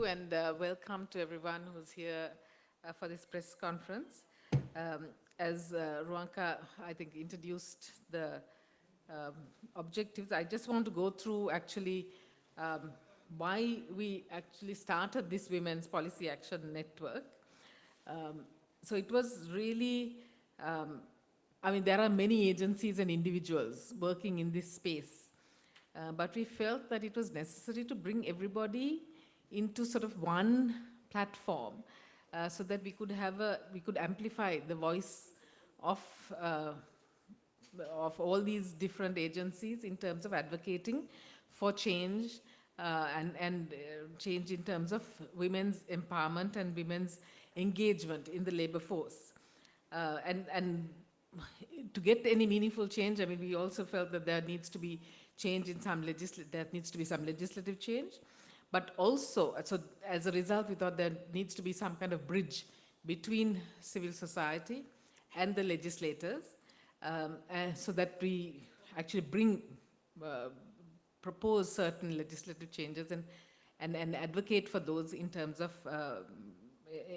and welcome to everyone who's here for this press conference. As Ruanka, I think, introduced the um, objectives, I just want to go through actually um, why we actually started this Women's Policy Action Network. Um, so it was really, I mean, there are many agencies and individuals working in this space, but we felt that it was necessary to bring everybody into sort of one platform so that we could amplify the voice of uh, all these different agencies in terms of advocating for change and change in terms of women's empowerment and women's engagement in the labor force. And to get any meaningful change, I mean, we also felt that there needs to be change in there needs to be some legislative change, but also, so as a result, we thought there needs to be some kind of bridge between civil society and the legislators, so that we actually uh, propose certain legislative changes and advocate for those in terms of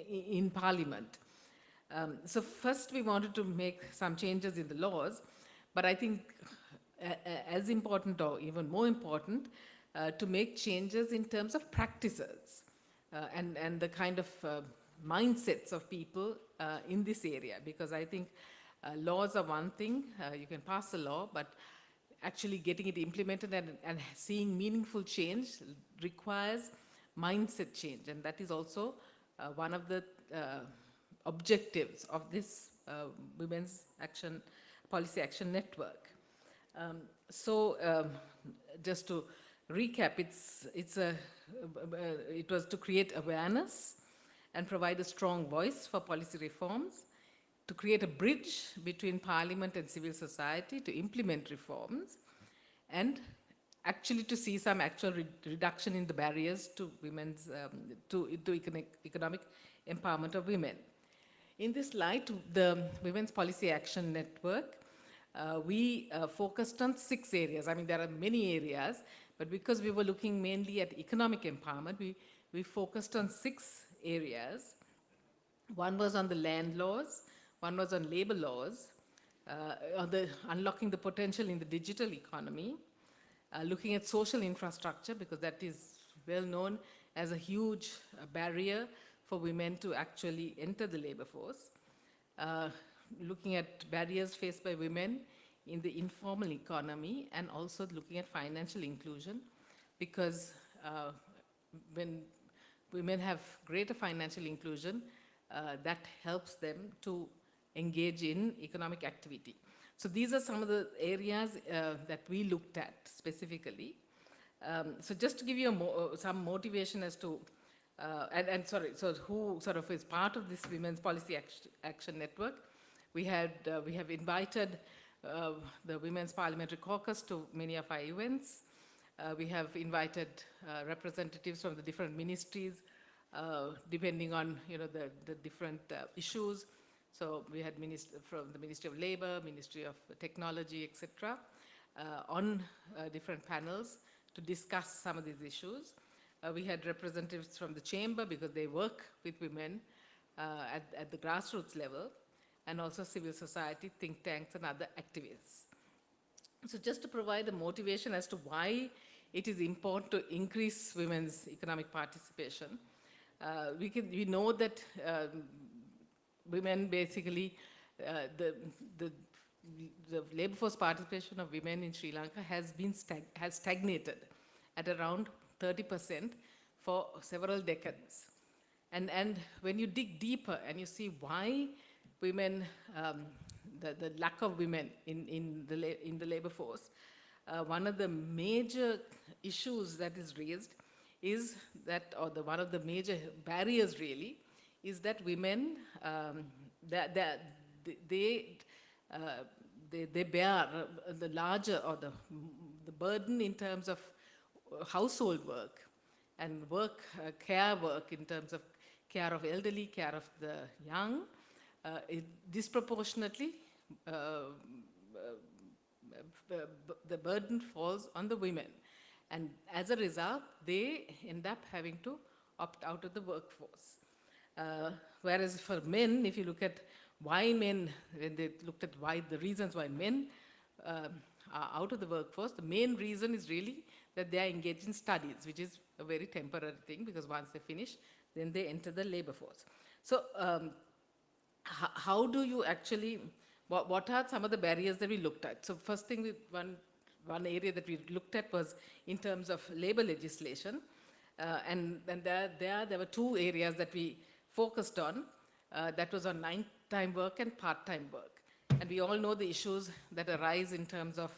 in Parliament. So first we wanted to make some changes in the laws, but I think as important or even more important, to make changes in terms of practices and the kind of mindsets of people in this area, because I think laws are one thing, you can pass a law, but actually getting it implemented and seeing meaningful change requires mindset change, and that is also one of the objectives of this Women's Policy Action Network. Just to recap, it was to create awareness and provide a strong voice for policy reforms, to create a bridge between Parliament and civil society to implement reforms, and actually to see some actual reduction in the barriers to women's economic empowerment of women. In this light, the Women's Policy Action Network, we focused on 6 areas. I mean, there are many areas, but because we were looking mainly at economic empowerment, we focused on 6 areas. One was on the land laws, one was on labor laws, on the unlocking the potential in the digital economy, looking at social infrastructure, because that is well known as a huge barrier for women to actually enter the labor force, looking at barriers faced by women in the informal economy, and also looking at financial inclusion, because when women have greater financial inclusion, that helps them to engage in economic activity. So these are some of the areas that we looked at specifically. So just to give you some motivation as to, so who sort of is part of this Women's Policy Action Network, we have invited the Women's Parliamentary Caucus to many of our events. We have invited representatives from the different ministries, depending on the different issues. So we had from the Ministry of Labor, Ministry of Technology, etc., on different panels to discuss some of these issues. We had representatives from the chamber, because they work with women at the grassroots level, and also civil society, think tanks, and other activists. So just to provide a motivation as to why it is important to increase women's economic participation, we know that women basically, the labor force participation of women in Sri Lanka has stagnated at around 30% for several decades. And when you dig deeper and you see why women, the lack of women in the labor force, one of the major issues that is raised is that, or one of the major barriers really, is that women, they bear the larger, or the burden in terms of household work and care work in terms of care of elderly, care of the young, disproportionately the burden falls on the women. And as a result, they end up having to opt out of the workforce. Uh, Whereas for men, if you look at why men, when they looked at why the reasons why men um, are out of the workforce, the main reason is really that they are engaged in studies, which is a very temporary thing because once they finish, then they enter the labor force. So how do you actually, what are some of the barriers that we looked at? So first thing, one area that we looked at was in terms of labor legislation. And then there were two areas that we focused on. That was on night-time work and part-time work. And we all know the issues that arise in terms of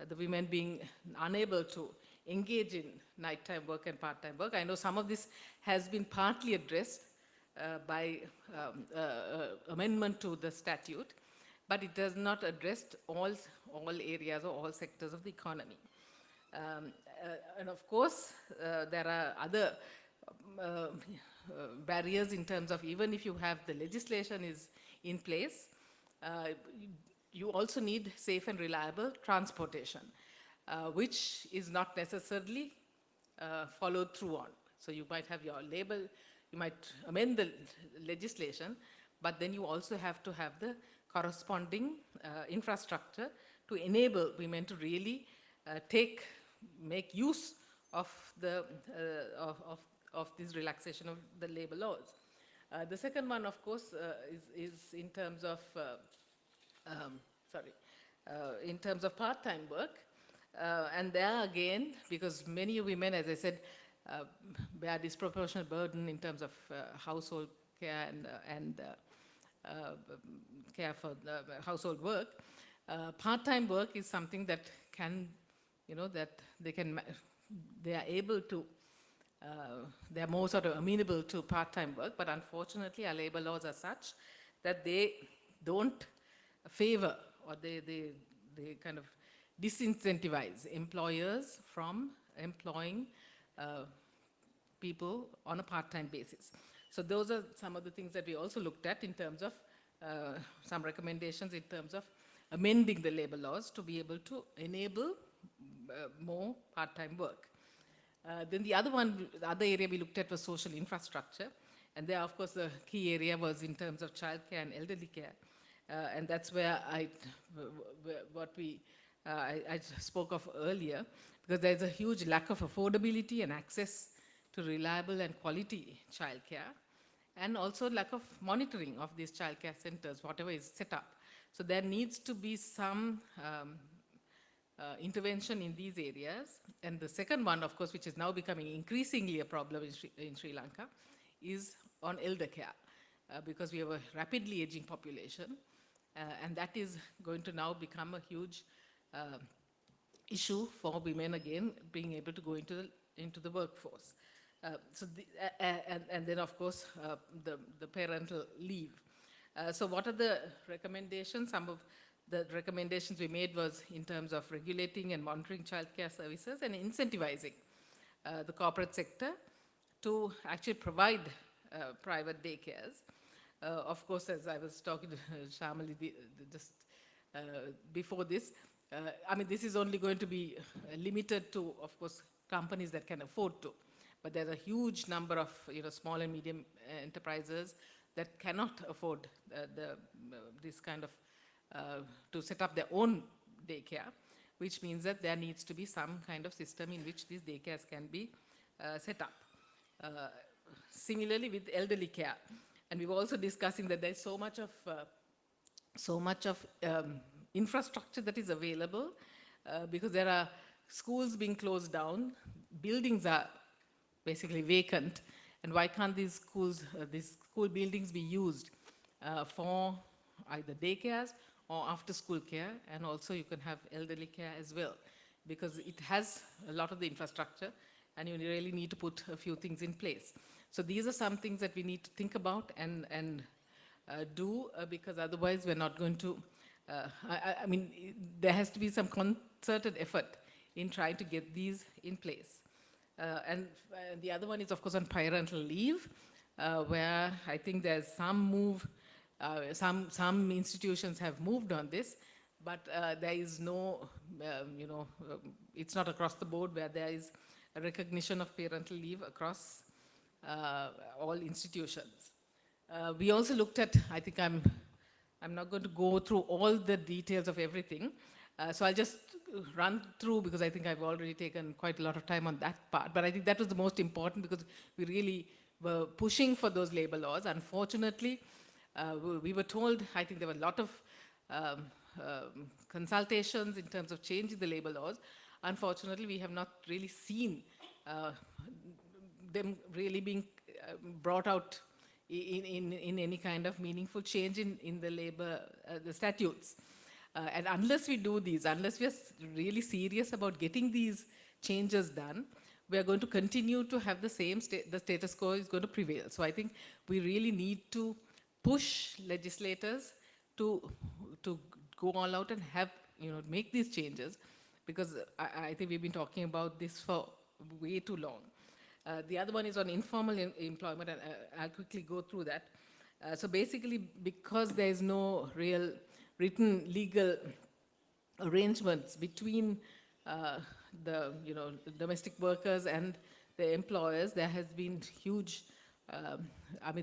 the women being unable to engage in nighttime work and part-time work. I know some of this has been partly addressed by amendment to the statute, but it does not address all areas or all sectors of the economy. And of course, there are other barriers in terms of even if you have the legislation is in place, you also need safe and reliable transportation, which is not necessarily followed through on. So you might have your label, you might amend the legislation, but then you also have to have the corresponding infrastructure to enable women to really make use of this relaxation of the labor laws. The second one, of course, is in terms of in terms of part-time work, and there again, because many women, as I said, bear disproportionate burden in terms of household care and care for household work. Part-time work is something that can, that they are able to, they are more sort of amenable to part-time work, but unfortunately our labor laws are such that they don't favor or they kind of disincentivize employers from employing people on a part-time basis. So those are some of the things that we also looked at in terms of some recommendations in terms of amending the labor laws to be able to enable more part-time work. Then the other area we looked at was social infrastructure. And there, of course, the key area was in terms of childcare and elderly care. And that's where I spoke of earlier, because there's a huge lack of affordability and access to reliable and quality childcare, and also lack of monitoring of these childcare centers, whatever is set up. So there needs to be some intervention in these areas. And the second one, of course, which is now becoming increasingly a problem in Sri Lanka, is on elder care, because we have a rapidly aging population, and that is going to now become a huge issue for women again being able to go into the workforce. And then, of course, the parental leave. So what are the recommendations? Some of the recommendations we made was in terms of regulating and monitoring childcare services and incentivizing the corporate sector to actually provide private daycares. Of course, as I was talking to Shamali just before this, I mean, this is only going to be limited to, of course, companies that can afford to. But there's a huge number of small and medium enterprises that cannot afford this kind of to set up their own daycare, which means that there needs to be some kind of system in which these daycares can be set up. Similarly with elderly care, and we were also discussing that there's so much of infrastructure that is available because there are schools being closed down, buildings are basically vacant, and why can't these school buildings be used for either daycares or after school care, and also you can have elderly care as well, because it has a lot of the infrastructure and you really need to put a few things in place. So these are some things that we need to think about and do, because otherwise we're not going to, I mean, there has to be some concerted effort in trying to get these in place. And the other one is, of course, on parental leave, where I think there's some move, some institutions have moved on this, but there is no, it's not across the board where there is a recognition of parental leave across all institutions. We also looked at, I think I'm not going to go through all the details of everything. So I'll just run through because I think I've already taken quite a lot of time on that part. But I think that was the most important because we really were pushing for those labor laws. Unfortunately, we were told, I think there were a lot of consultations in terms of changing the labor laws. Unfortunately, we have not really seen uh, them really being brought out in any kind of meaningful change in the labor, the statutes. And unless we do these, unless we are really serious about getting these changes done, we are going to continue to have the same, the status quo is going to prevail. So I think we really need to push legislators to, to go all out and have, make these changes, because I think we've been talking about this for way too long. The other one is on informal employment, and I'll quickly go through that. So basically, because there is no real written legal arrangements between domestic workers and the employers, there has been huge,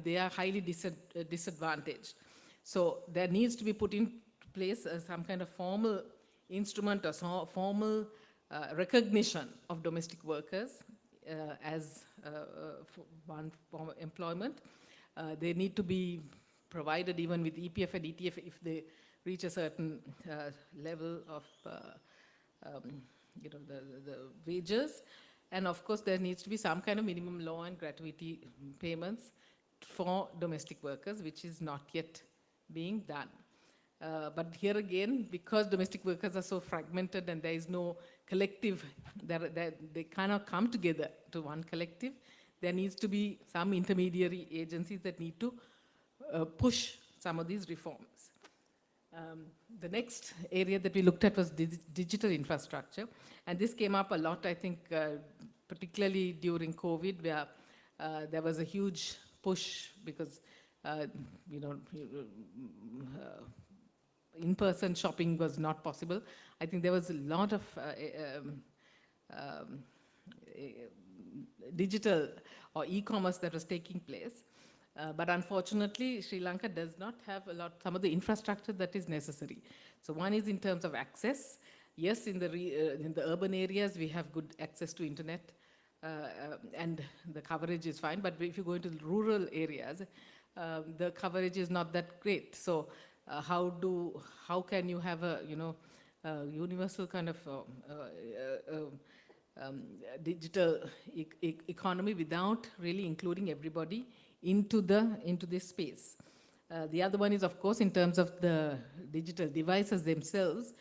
they are highly disadvantaged. So there needs to be put in place some kind of formal instrument or formal recognition of domestic workers as one form of employment. They need to be provided even with EPF and ETF if they reach a certain level of the wages. And of course, there needs to be some kind of minimum law and gratuity payments for domestic workers, which is not yet being done. But here again, because domestic workers are so fragmented and there is no collective, they cannot come together to one collective, there needs to be some intermediary agencies that need to push some of these reforms. The next area that we looked at was digital infrastructure. And this came up a lot, I think, particularly during COVID, where there was a huge push because, in-person shopping was not possible. I think there was a lot of digital or e-commerce that was taking place. But unfortunately, Sri Lanka does not have some of the infrastructure that is necessary. So one is in terms of access. Yes, in the urban areas, we have good access to internet and the coverage is fine. But if you go into the rural areas, the coverage is not that great. So how can you have a universal kind of digital economy without really including everybody into this space? The other one is, of course, in terms of the digital devices themselves,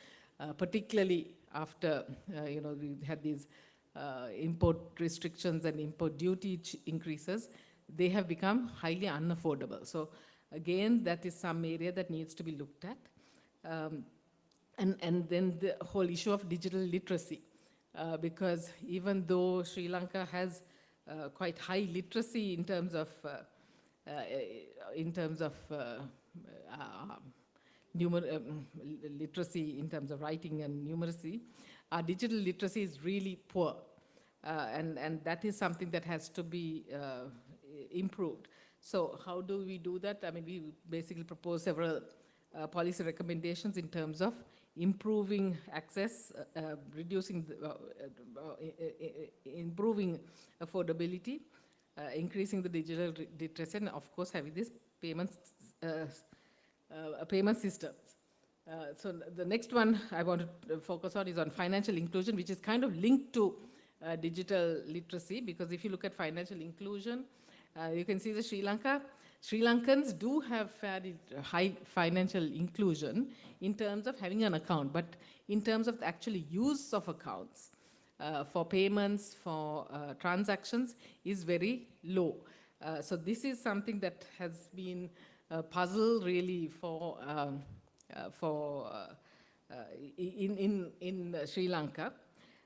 particularly after we had these import restrictions and import duty increases, they have become highly unaffordable. So again, that is some area that needs to be looked at. And then the whole issue of digital literacy, because even though Sri Lanka has quite high literacy in terms of literacy in terms of writing and numeracy, our digital literacy is really poor. And that is something that has to be improved. So how do we do that? I mean, we basically propose several policy recommendations in terms of improving access, improving affordability, increasing the digital literacy, and of course having these payment systems. So the next one I want to focus on is on financial inclusion, which is kind of linked to digital literacy, because if you look at financial inclusion, you can see that Sri Lankans do have fairly high financial inclusion in terms of having an account, but in terms of the actual use of accounts for payments, for transactions, is very low. So this is something that has been a puzzle really in Sri Lanka.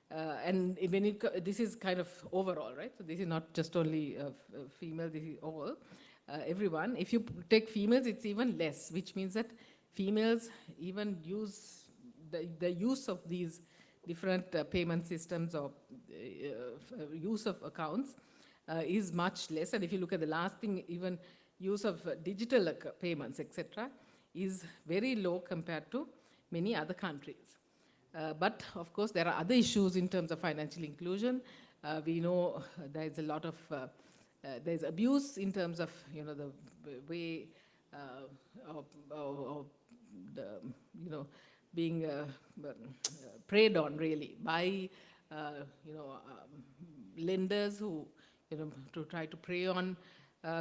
And when this is kind of overall, right? So this is not just only female, this is all, everyone. If you take females, it's even less, which means that females even use the use of these different payment systems or use of accounts is much less. And if you look at the last thing, even use of digital payments, etc., is very low compared to many other countries. But of course, there are other issues in terms of financial inclusion. We know there's a lot of there's abuse in terms of the way of the being preyed on really by lenders who to try to prey on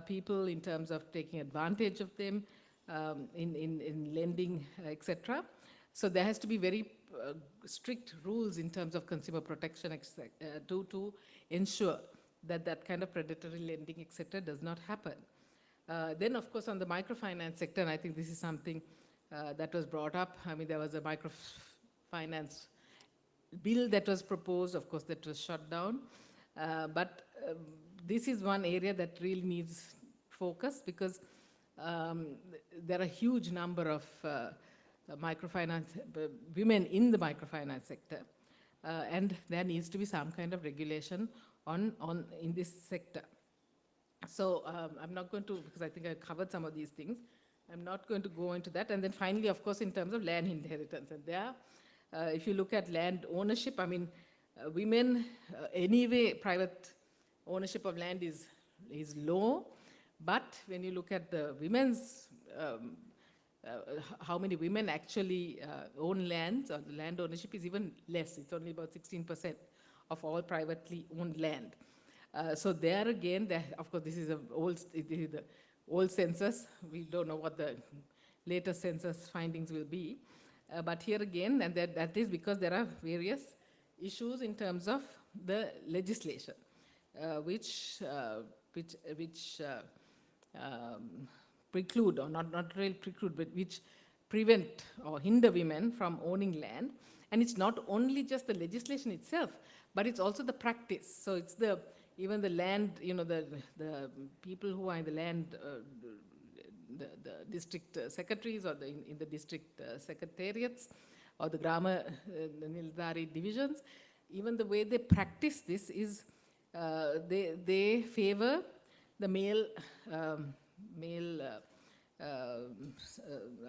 people in terms of taking advantage of them in lending, etc. So there has to be very strict rules in terms of consumer protection to ensure that that kind of predatory lending, etc., does not happen. Then, of course, on the microfinance sector, and I think this is something that was brought up. I mean, there was a microfinance bill that was proposed, of course, that was shut down. But this is one area that really needs focus because there are a huge number of microfinance women in the microfinance sector, and there needs to be some kind of regulation on in this sector. So I'm not going to, because I think I covered some of these things, I'm not going to go into that. And then finally, of course, in terms of land inheritance, and there, if you look at land ownership, I mean, women, anyway, private ownership of land is low, but when you look at the women's, how many women actually own lands, or the land ownership is even less. It's only about 16% of all privately owned land. So there again, of course, this is the old census. We don't know what the latest census findings will be. But here again, and that is because there are various issues in terms of the legislation, which preclude, or not really preclude, but which prevent or hinder women from owning land. And it's not only just the legislation itself, but it's also the practice. So it's even the land, the people who are in the land, the district secretaries, or in the district secretariats, or the Grama Nildari divisions, even the way they practice this is they favor the male,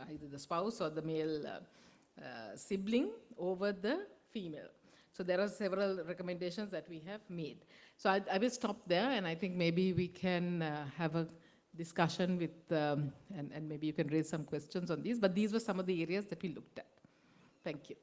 either the spouse or the male sibling over the female. So there are several recommendations that we have made. So I will stop there, and I think maybe we can have a discussion with, and maybe you can raise some questions on these, but these were some of the areas that we looked at. Thank you.